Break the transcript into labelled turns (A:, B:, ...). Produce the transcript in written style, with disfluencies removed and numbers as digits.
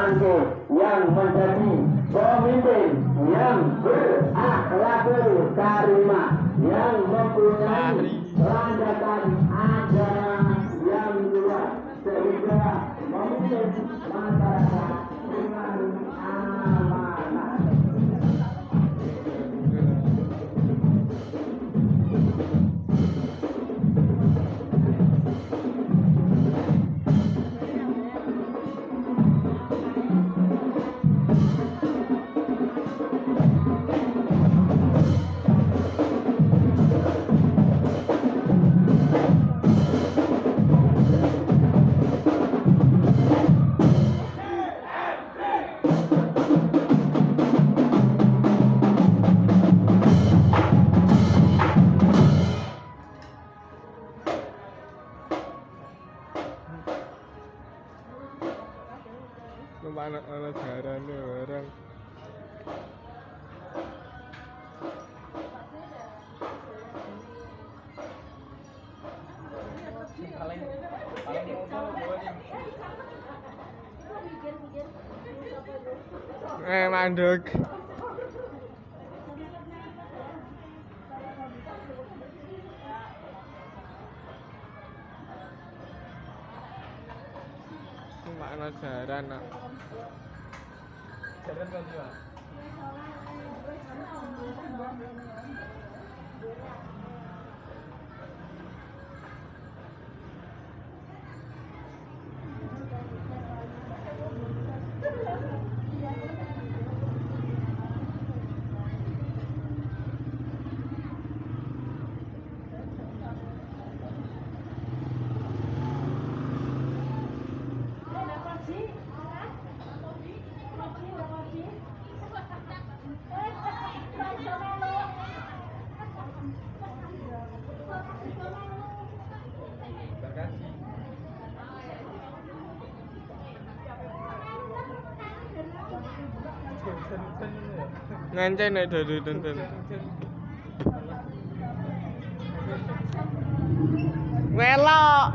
A: santun yang menjadi pemimpin yang berakhlak karimah, yang mempunyai landasan ajaran yang luas sehingga memimpin masyarakat dengan amanah.
B: Anak-anak jarane barang. Mandek. Makna jaran nak. Jaran kan dia. Ngancen nek dadu tenten. Melok.